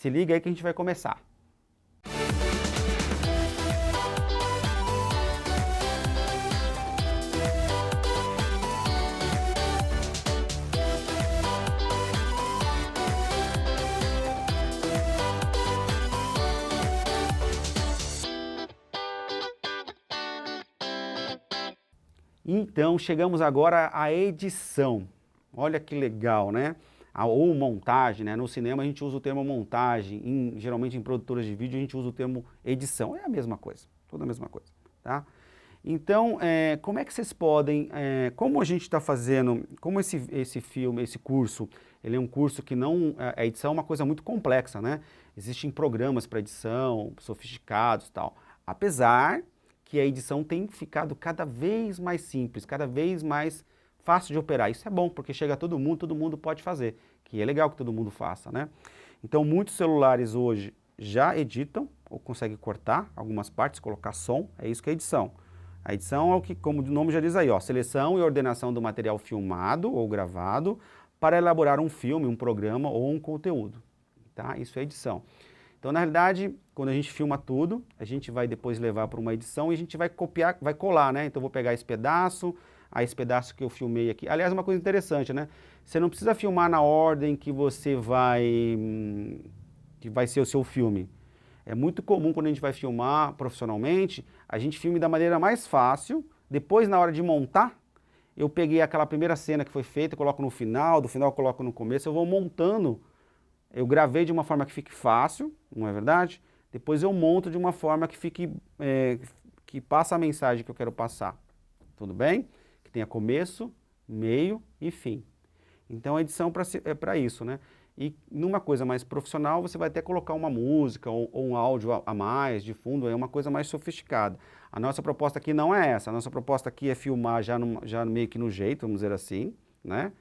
Se liga aí que a gente vai começar. Então, chegamos agora à edição. Olha que legal, né? Ou montagem, né? No cinema a gente usa o termo montagem, geralmente em produtoras de vídeo a gente usa o termo edição. É a mesma coisa, tudo a mesma coisa, tá? Então, como é que vocês podem, como a gente está fazendo, como esse filme, esse curso, ele é um curso que não, a edição é uma coisa muito complexa, né? Existem programas para edição, sofisticados e tal, apesar que a edição tem ficado cada vez mais simples, cada vez mais fácil de operar. Isso é bom, porque chega a todo mundo pode fazer, que é legal que todo mundo faça, né? Então, muitos celulares hoje já editam, ou conseguem cortar algumas partes, colocar som, é isso que é edição. A edição é o que, como o nome já diz aí, ó, seleção e ordenação do material filmado ou gravado para elaborar um filme, um programa ou um conteúdo, tá? Isso é edição. Então, na realidade, quando a gente filma tudo, a gente vai depois levar para uma edição e a gente vai copiar, vai colar, né? Então, eu vou pegar esse pedaço que eu filmei aqui. Aliás, uma coisa interessante, né? Você não precisa filmar na ordem que vai ser o seu filme. É muito comum quando a gente vai filmar profissionalmente, a gente filme da maneira mais fácil, depois na hora de montar, eu peguei aquela primeira cena que foi feita, coloco no final, do final eu coloco no começo, eu vou montando. Eu gravei de uma forma que fique fácil, não é verdade? Depois eu monto de uma forma que fique, que passa a mensagem que eu quero passar. Tudo bem? Que tenha começo, meio e fim. Então a edição é para isso, né? E numa coisa mais profissional você vai até colocar uma música ou um áudio a mais de fundo, é uma coisa mais sofisticada. A nossa proposta aqui não é essa, a nossa proposta aqui é filmar já meio que no jeito, vamos dizer assim, né?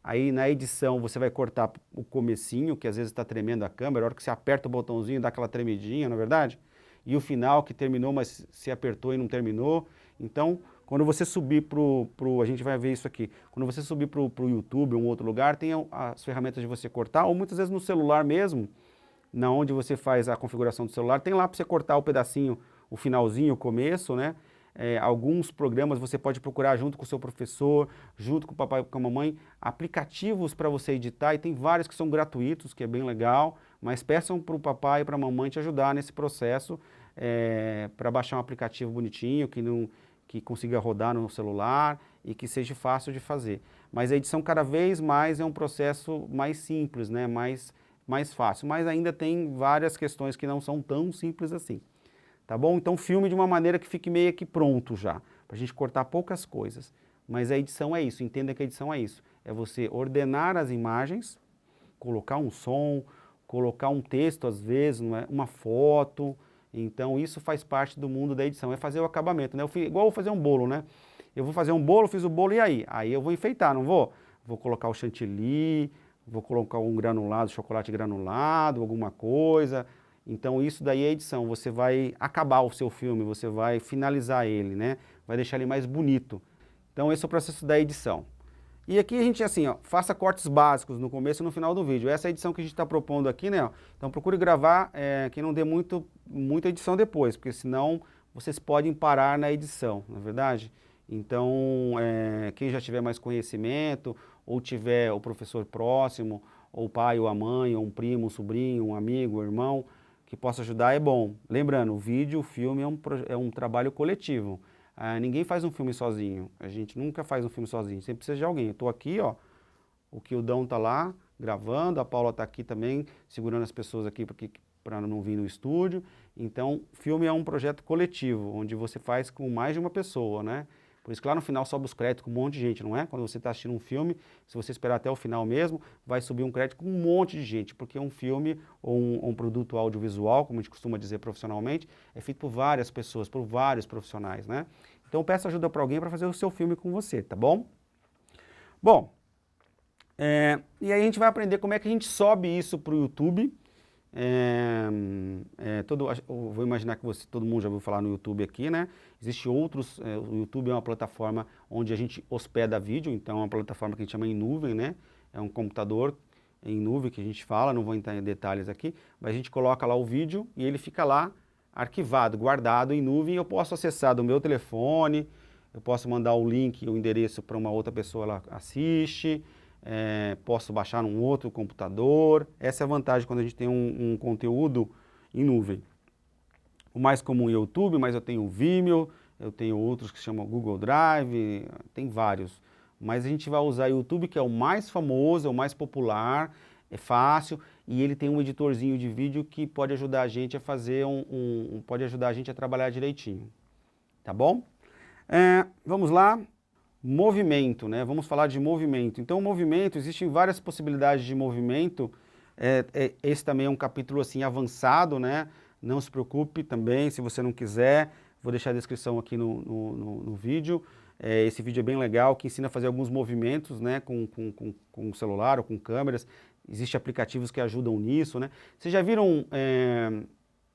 Aí na edição você vai cortar o comecinho, que às vezes está tremendo a câmera, a hora que você aperta o botãozinho dá aquela tremidinha, não é verdade? E o final que terminou, mas se apertou e não terminou. Então, quando você subir a gente vai ver isso aqui, quando você subir pro YouTube ou um outro lugar, tem as ferramentas de você cortar, ou muitas vezes no celular mesmo, na onde você faz a configuração do celular, tem lá para você cortar o pedacinho, o finalzinho, o começo, né? Alguns programas você pode procurar junto com o seu professor, junto com o papai e com a mamãe, aplicativos para você editar, e tem vários que são gratuitos, que é bem legal, mas peçam para o papai e para a mamãe te ajudar nesse processo, para baixar um aplicativo bonitinho, que consiga rodar no celular e que seja fácil de fazer. Mas a edição cada vez mais é um processo mais simples, né? mais fácil, mas ainda tem várias questões que não são tão simples assim. Tá bom? Então filme de uma maneira que fique meio que pronto já, para a gente cortar poucas coisas. Mas a edição é isso, entenda que a edição é isso. É você ordenar as imagens, colocar um som, colocar um texto às vezes, não é? Uma foto. Então isso faz parte do mundo da edição, é fazer o acabamento, né? Igual eu vou fazer um bolo, né? Eu vou fazer um bolo, fiz o bolo e aí? Aí eu vou enfeitar, não vou? Vou colocar o chantilly, vou colocar um granulado, chocolate granulado, alguma coisa. Então isso daí é edição, você vai acabar o seu filme, você vai finalizar ele, né? Vai deixar ele mais bonito. Então esse é o processo da edição. E aqui a gente, assim, ó, faça cortes básicos no começo e no final do vídeo. Essa é a edição que a gente está propondo aqui, né? Ó. Então procure gravar que não dê muita edição depois, porque senão vocês podem parar na edição, não é verdade? Então, quem já tiver mais conhecimento, ou tiver o professor próximo, ou o pai ou a mãe, ou um primo, um sobrinho, um amigo, um irmão, que possa ajudar é bom. Lembrando, o vídeo, o filme é um trabalho coletivo. Ninguém faz um filme sozinho, a gente nunca faz um filme sozinho, sempre precisa de alguém. Eu estou aqui, ó, o Kildão está lá gravando, a Paula está aqui também, segurando as pessoas aqui para não vir no estúdio. Então, filme é um projeto coletivo, onde você faz com mais de uma pessoa, né? Por isso que lá no final sobe os créditos com um monte de gente, não é? Quando você está assistindo um filme, se você esperar até o final mesmo, vai subir um crédito com um monte de gente, porque um filme ou um produto audiovisual, como a gente costuma dizer profissionalmente, é feito por várias pessoas, por vários profissionais, né? Então peça ajuda para alguém para fazer o seu filme com você, tá bom? Bom, e aí a gente vai aprender como é que a gente sobe isso para o YouTube. Eu vou imaginar que todo mundo já ouviu falar no YouTube aqui, né? Existem outros, o YouTube é uma plataforma onde a gente hospeda vídeo, então é uma plataforma que a gente chama em nuvem, né? É um computador em nuvem que a gente fala, não vou entrar em detalhes aqui, mas a gente coloca lá o vídeo e ele fica lá arquivado, guardado em nuvem, eu posso acessar do meu telefone, eu posso mandar o link, o endereço para uma outra pessoa, ela assiste, posso baixar num outro computador. Essa é a vantagem quando a gente tem um conteúdo em nuvem. O mais comum é o YouTube, mas eu tenho o Vimeo, eu tenho outros que se chamam Google Drive, tem vários. Mas a gente vai usar o YouTube, que é o mais famoso, é o mais popular, é fácil, e ele tem um editorzinho de vídeo que pode ajudar a gente a fazer pode ajudar a gente a trabalhar direitinho. Tá bom? Vamos lá. Movimento, né? Vamos falar de movimento. Então, o movimento, existem várias possibilidades de movimento. Esse também é um capítulo assim avançado, né? Não se preocupe também, se você não quiser, vou deixar a descrição aqui no vídeo. Esse vídeo é bem legal, que ensina a fazer alguns movimentos, né, com o celular ou com câmeras. Existem aplicativos que ajudam nisso, né? Vocês já viram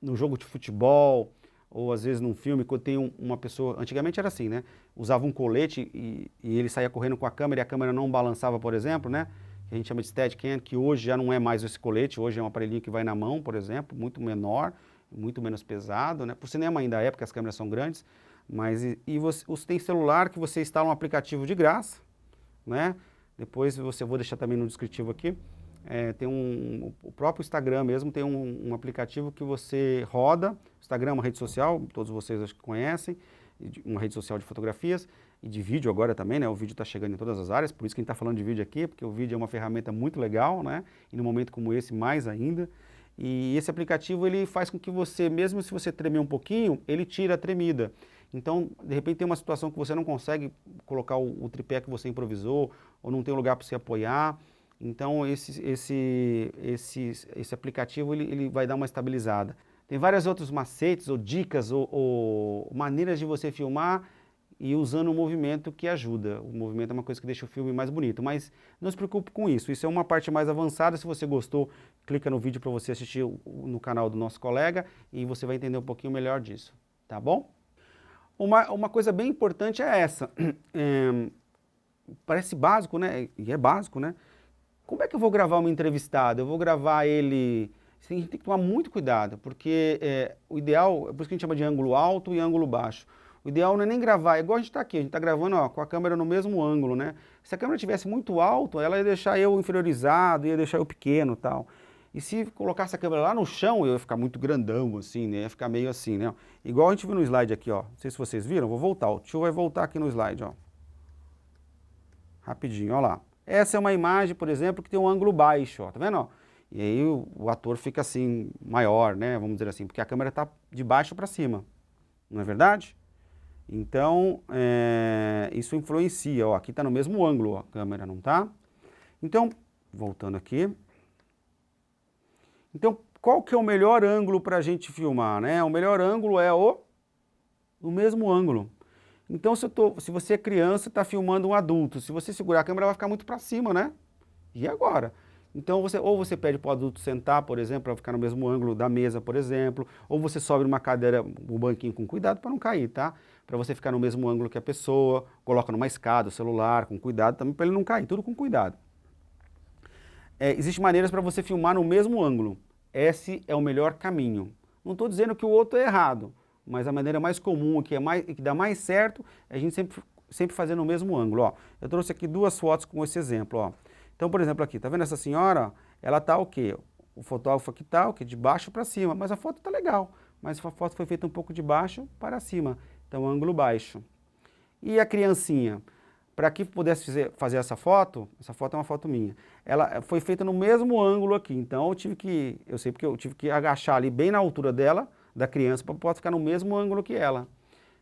no jogo de futebol, ou às vezes num filme, quando tem uma pessoa, antigamente era assim, né? Usava um colete e ele saía correndo com a câmera e a câmera não balançava, por exemplo, né? Que a gente chama de Steadicam, que hoje já não é mais esse colete, hoje é um aparelhinho que vai na mão, por exemplo, muito menor, muito menos pesado, né? Por cinema ainda é, porque as câmeras são grandes, mas você tem celular que você instala um aplicativo de graça, né? Depois vou deixar também no descritivo aqui. Tem o próprio Instagram mesmo tem um aplicativo que você roda. O Instagram é uma rede social, todos vocês acho que conhecem, uma rede social de fotografias e de vídeo agora também, né? O vídeo está chegando em todas as áreas, por isso que a gente está falando de vídeo aqui, porque o vídeo é uma ferramenta muito legal, né? E num momento como esse, mais ainda. E esse aplicativo, ele faz com que você, mesmo se você tremer um pouquinho, ele tira a tremida. Então, de repente tem uma situação que você não consegue colocar o tripé que você improvisou, ou não tem um lugar para você apoiar. Então, esse aplicativo, ele vai dar uma estabilizada. Tem vários outros macetes, ou dicas, ou maneiras de você filmar e usando o movimento que ajuda. O movimento é uma coisa que deixa o filme mais bonito, mas não se preocupe com isso. Isso é uma parte mais avançada. Se você gostou, clica no vídeo para você assistir no canal do nosso colega e você vai entender um pouquinho melhor disso, tá bom? Uma coisa bem importante é essa. Parece básico, né? E é básico, né? Como é que eu vou gravar um entrevistado? Eu vou gravar ele... A gente tem que tomar muito cuidado, porque o ideal, é por isso que a gente chama de ângulo alto e ângulo baixo. O ideal não é nem gravar, é igual a gente está aqui, a gente está gravando com a câmera no mesmo ângulo, né? Se a câmera estivesse muito alto, ela ia deixar eu inferiorizado, ia deixar eu pequeno e tal. E se colocasse a câmera lá no chão, eu ia ficar muito grandão, assim, né? Ia ficar meio assim, né? Igual a gente viu no slide aqui, ó. Não sei se vocês viram, vou voltar. O tio vai voltar aqui no slide, ó. Rapidinho, ó lá. Essa é uma imagem, por exemplo, que tem um ângulo baixo, ó. Tá vendo, ó? E aí o ator fica assim, maior, né? Vamos dizer assim, porque a câmera está de baixo para cima. Não é verdade? Então, isso influencia, ó. Aqui está no mesmo ângulo, ó, a câmera, não tá? Então, voltando aqui. Então, qual que é o melhor ângulo para a gente filmar, né? O melhor ângulo é o mesmo ângulo. Então, se você é criança e está filmando um adulto, se você segurar a câmera, vai ficar muito para cima, né? E agora? Então, ou você pede para o adulto sentar, por exemplo, para ficar no mesmo ângulo da mesa, por exemplo, ou você sobe numa cadeira, um banquinho com cuidado para não cair, tá? Para você ficar no mesmo ângulo que a pessoa, coloca numa escada, o celular, com cuidado também, para ele não cair, tudo com cuidado. Existem maneiras para você filmar no mesmo ângulo. Esse é o melhor caminho. Não estou dizendo que o outro é errado, mas a maneira mais comum, que dá mais certo, é a gente sempre fazer no mesmo ângulo. Ó, eu trouxe aqui duas fotos com esse exemplo, ó. Então, por exemplo, aqui, tá vendo essa senhora? Ela tá o quê? O fotógrafo aqui tá o quê? De baixo para cima, mas a foto tá legal. Mas a foto foi feita um pouco de baixo para cima, então ângulo baixo. E a criancinha? Para que pudesse fazer essa foto é uma foto minha, ela foi feita no mesmo ângulo aqui, então eu sei porque eu tive que agachar ali bem na altura dela, da criança, para poder ficar no mesmo ângulo que ela.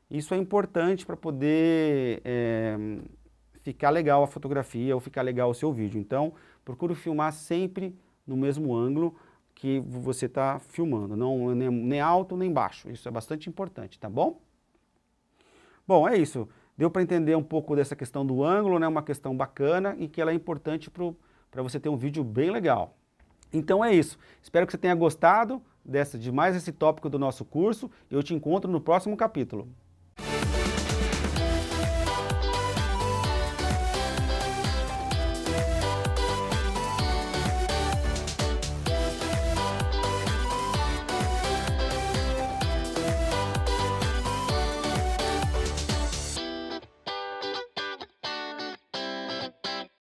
Isso é importante para poder ficar legal a fotografia ou ficar legal o seu vídeo. Então, procure filmar sempre no mesmo ângulo que você está filmando, não nem alto nem baixo. Isso é bastante importante, tá bom? Bom, é isso. Deu para entender um pouco dessa questão do ângulo, né? Uma questão bacana e que ela é importante para você ter um vídeo bem legal. Então é isso. Espero que você tenha gostado de mais esse tópico do nosso curso. Eu te encontro no próximo capítulo.